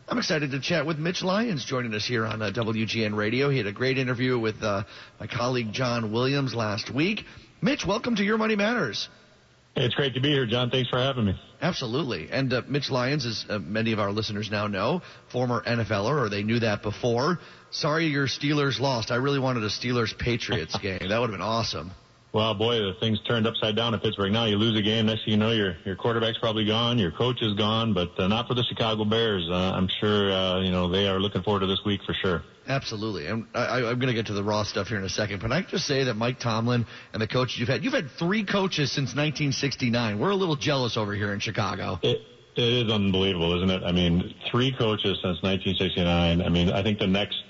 I'm excited to chat with Mitch Lyons joining us here on WGN Radio. He had a great interview with my colleague John Williams last week. Mitch, welcome to Your Money Matters. It's great to be here, John. Thanks for having me. Absolutely. And Mitch Lyons, as many of our listeners now know, former NFLer, or they knew that before. Sorry your Steelers lost. I really wanted a Steelers-Patriots game. That would have been awesome. Well, boy, the thing's turned upside down in Pittsburgh. Now you lose a game, next thing you know, your quarterback's probably gone, your coach is gone, but not for the Chicago Bears. I'm sure, they are looking forward to this week for sure. Absolutely. And I'm going to get to the Roth stuff here in a second, but I can just say that Mike Tomlin and the coaches you've had 3 coaches since 1969. We're a little jealous over here in Chicago. It is unbelievable, isn't it? I mean, 3 coaches since 1969. I mean, I think the next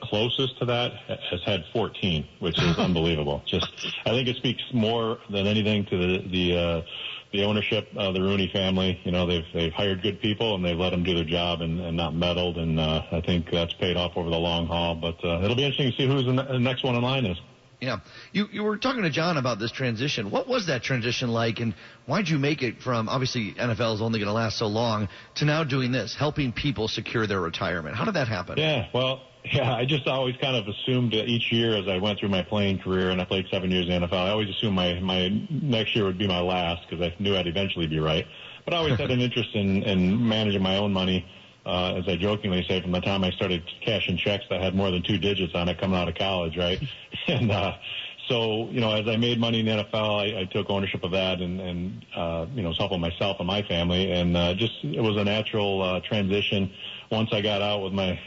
closest to that has had 14, which is unbelievable. I think it speaks more than anything to the ownership of the Rooney family. You know, they've hired good people and they've let them do their job and not meddled. And I think that's paid off over the long haul. But it'll be interesting to see who's the next one in line is. Yeah. You were talking to John about this transition. What was that transition like, and why'd you make it from, obviously, NFL is only going to last so long, to now doing this, helping people secure their retirement? How did that happen? I just always kind of assumed that each year as I went through my playing career, and I played 7 years in the NFL, I always assumed my next year would be my last because I knew I'd eventually be right. But I always had an interest in managing my own money. As I jokingly say, from the time I started cashing checks that had more than 2 digits on it coming out of college, right? And so, as I made money in the NFL, I took ownership of that and was helping myself and my family. And it was a natural transition. Once I got out with my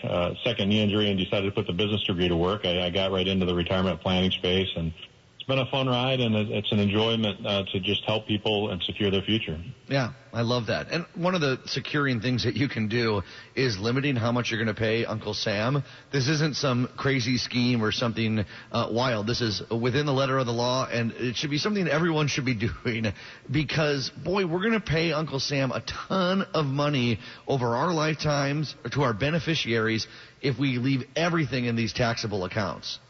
second knee injury and decided to put the business degree to work, I got right into the retirement planning space. And it's been a fun ride, and it's an enjoyment to just help people and secure their future. Yeah, I love that. And one of the securing things that you can do is limiting how much you're going to pay Uncle Sam. This isn't some crazy scheme or something wild. This is within the letter of the law, and it should be something everyone should be doing because, boy, we're going to pay Uncle Sam a ton of money over our lifetimes to our beneficiaries if we leave everything in these taxable accounts.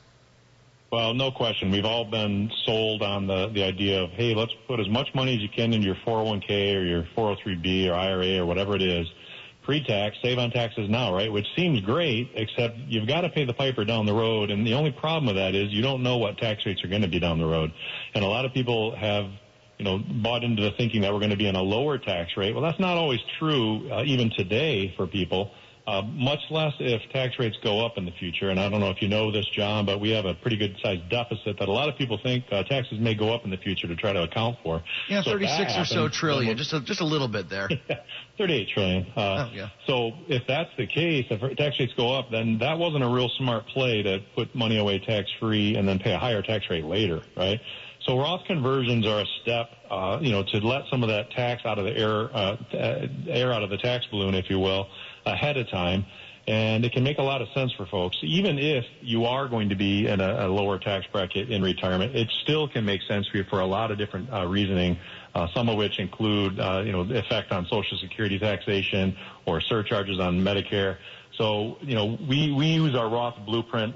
Well, no question. We've all been sold on the idea of, hey, let's put as much money as you can into your 401k or your 403b or IRA or whatever it is, pre-tax, save on taxes now, right? Which seems great, except you've got to pay the piper down the road. And the only problem with that is you don't know what tax rates are going to be down the road. And a lot of people have, bought into the thinking that we're going to be in a lower tax rate. Well, that's not always true, even today for people. Much less if tax rates go up in the future. And I don't know if you know this, John, but we have a pretty good-sized deficit that a lot of people think taxes may go up in the future to try to account for. Yeah, so 36 or so trillion, just a little bit there. 38 trillion. So if that's the case, if tax rates go up, then that wasn't a real smart play to put money away tax-free and then pay a higher tax rate later, right? So Roth conversions are a step, to let some of that tax out of the air out of the tax balloon, if you will, ahead of time. And it can make a lot of sense for folks. Even if you are going to be in a lower tax bracket in retirement, it still can make sense for you for a lot of different reasoning, some of which include, the effect on Social Security taxation or surcharges on Medicare. So, we use our Roth Blueprint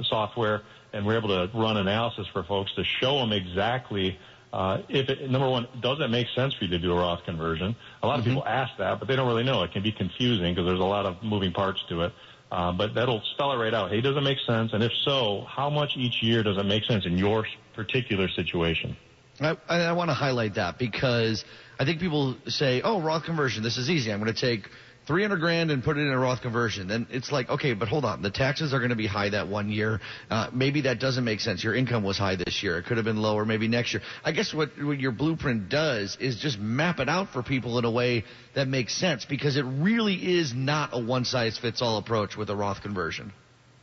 software, and we're able to run analysis for folks to show them exactly number one, does it make sense for you to do a Roth conversion? A lot of people ask that, but they don't really know. It can be confusing because there's a lot of moving parts to it. But that'll spell it right out. Hey, does it make sense? And if so, how much each year does it make sense in your particular situation? I want to highlight that because I think people say, oh, Roth conversion, this is easy. I'm going to take $300,000 and put it in a Roth conversion. Then it's like, okay, but hold on. The taxes are going to be high that one year. Maybe that doesn't make sense. Your income was high this year. It could have been lower maybe next year. I guess what your blueprint does is just map it out for people in a way that makes sense because it really is not a one-size-fits-all approach with a Roth conversion.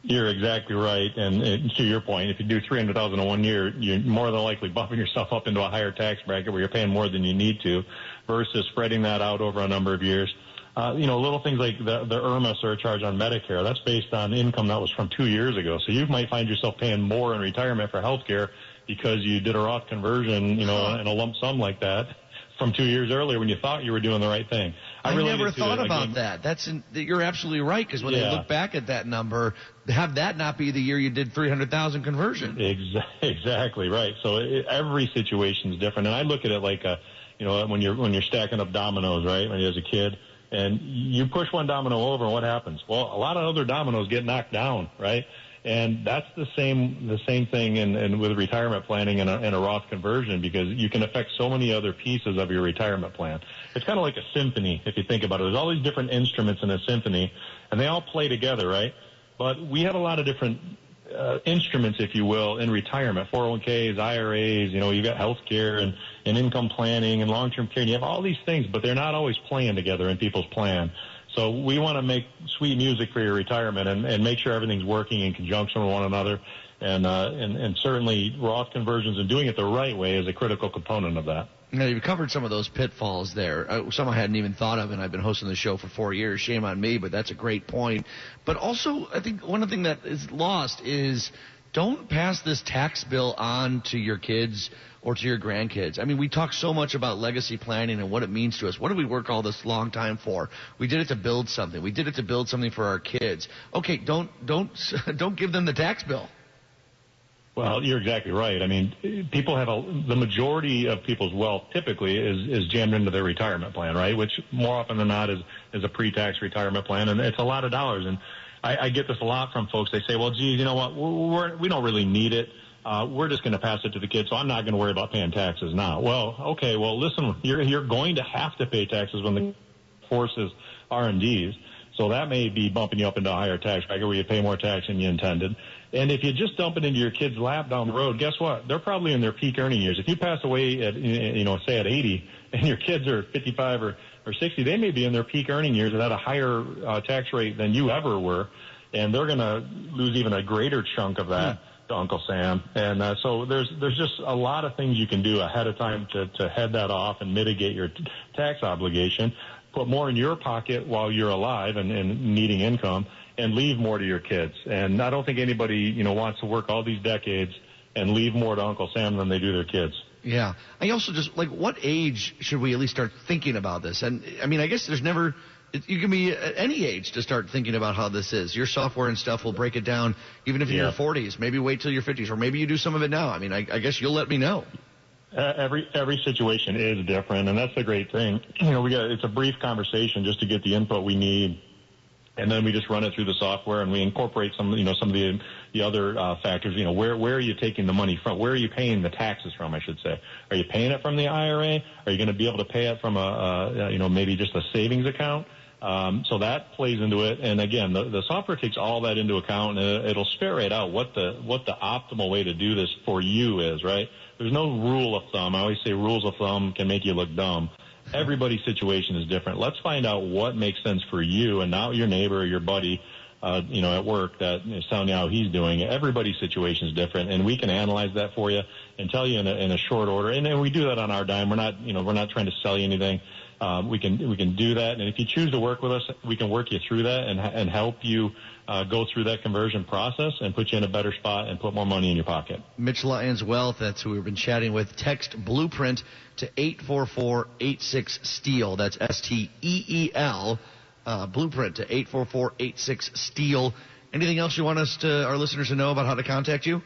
You're exactly right. And to your point, if you do $300,000 in 1 year, you're more than likely bumping yourself up into a higher tax bracket where you're paying more than you need to versus spreading that out over a number of years. Little things like the IRMAA surcharge on Medicare, that's based on income that was from 2 years ago. So you might find yourself paying more in retirement for health care because you did a Roth conversion, in a lump sum like that from 2 years earlier when you thought you were doing the right thing. I never thought about that. You're absolutely right because when they look back at that number, have that not be the year you did 300,000 conversion. Exactly right. So every situation is different. And I look at it like when you're stacking up dominoes, right? When you're as a kid. And you push one domino over, and what happens? Well, a lot of other dominoes get knocked down, right? And that's the same thing and with retirement planning and a Roth conversion, because you can affect so many other pieces of your retirement plan. It's kind of like a symphony, if you think about it. There's all these different instruments in a symphony, and they all play together, right? But we have a lot of different instruments, if you will, in retirement, 401ks, IRAs, you've got healthcare and income planning and long-term care. And you have all these things, but they're not always playing together in people's plan. So we want to make sweet music for your retirement and make sure everything's working in conjunction with one another. And certainly Roth conversions and doing it the right way is a critical component of that. Now, you've covered some of those pitfalls there. Some I hadn't even thought of, and I've been hosting the show for 4 years. Shame on me, but that's a great point. But also, I think one thing that is lost is don't pass this tax bill on to your kids or to your grandkids. I mean, we talk so much about legacy planning and what it means to us. What do we work all this long time for? We did it to build something. We did it to build something for our kids. Okay, don't give them the tax bill. Well, you're exactly right. I mean, people have the majority of people's wealth typically is jammed into their retirement plan, right? Which more often than not is a pre-tax retirement plan, and it's a lot of dollars. And I get this a lot from folks. They say, well, geez, you know what? We don't really need it. We're just going to pass it to the kids, so I'm not going to worry about paying taxes now. Well, okay. Well, listen, you're going to have to pay taxes when the forces R&Ds. So that may be bumping you up into a higher tax bracket where you pay more tax than you intended. And if you just dump it into your kid's lap down the road, guess what? They're probably in their peak earning years. If you pass away at, say at 80 and your kids are 55 or 60, they may be in their peak earning years and at a higher tax rate than you ever were. And they're going to lose even a greater chunk of that to Uncle Sam. And so there's just a lot of things you can do ahead of time to head that off and mitigate your tax obligation. Put more in your pocket while you're alive and needing income, and leave more to your kids. And I don't think anybody, wants to work all these decades and leave more to Uncle Sam than they do their kids. Yeah. I also just, what age should we at least start thinking about this? And, I mean, I guess you can be at any age to start thinking about how this is. Your software and stuff will break it down, even if you're in your 40s. Maybe wait till your 50s, or maybe you do some of it now. I mean, I guess you'll let me know. Every situation is different, and that's the great thing. It's a brief conversation just to get the input we need, and then we just run it through the software, and we incorporate some of the other factors. Where are you taking the money from? Where are you paying the taxes from? I should say. Are you paying it from the IRA? Are you going to be able to pay it from maybe just a savings account? So that plays into it. And again, the software takes all that into account, and it'll spare right out what the optimal way to do this for you is, right? There's no rule of thumb. I always say rules of thumb can make you look dumb. Everybody's situation is different. Let's find out what makes sense for you and not your neighbor or your buddy, at work that is telling you how he's doing it. Everybody's situation is different, and we can analyze that for you and tell you in a short order. And we do that on our dime. We're not trying to sell you anything. We can do that, and if you choose to work with us, we can work you through that and help you go through that conversion process and put you in a better spot and put more money in your pocket. Mitch Lyons Wealth, that's who we've been chatting with. Text Blueprint to 844-86-STEEL. That's STEEL. Blueprint to 844-86-STEEL. Anything else you want our listeners to know about how to contact you?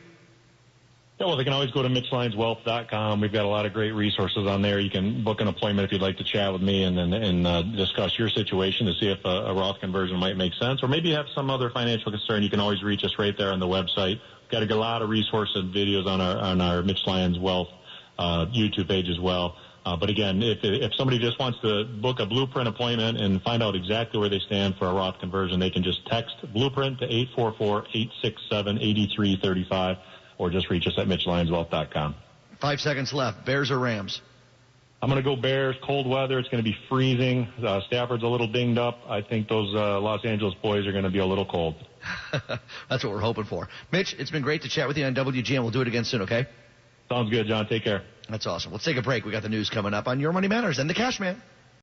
Yeah, well, they can always go to MitchLyonsWealth.com. We've got a lot of great resources on there. You can book an appointment if you'd like to chat with me and discuss your situation to see if a Roth conversion might make sense. Or maybe you have some other financial concern. You can always reach us right there on the website. We've got a lot of resources and videos on our Mitch Lyons Wealth YouTube page as well. But again, if somebody just wants to book a Blueprint appointment and find out exactly where they stand for a Roth conversion, they can just text Blueprint to 844-867-8335. Or just reach us at MitchLyonsWealth.com. 5 seconds left. Bears or Rams? I'm going to go Bears. Cold weather. It's going to be freezing. Stafford's a little dinged up. I think those Los Angeles boys are going to be a little cold. That's what we're hoping for. Mitch, it's been great to chat with you on WGN. We'll do it again soon, okay? Sounds good, John. Take care. That's awesome. Let's take a break. We got the news coming up on Your Money Matters and the Cash Man.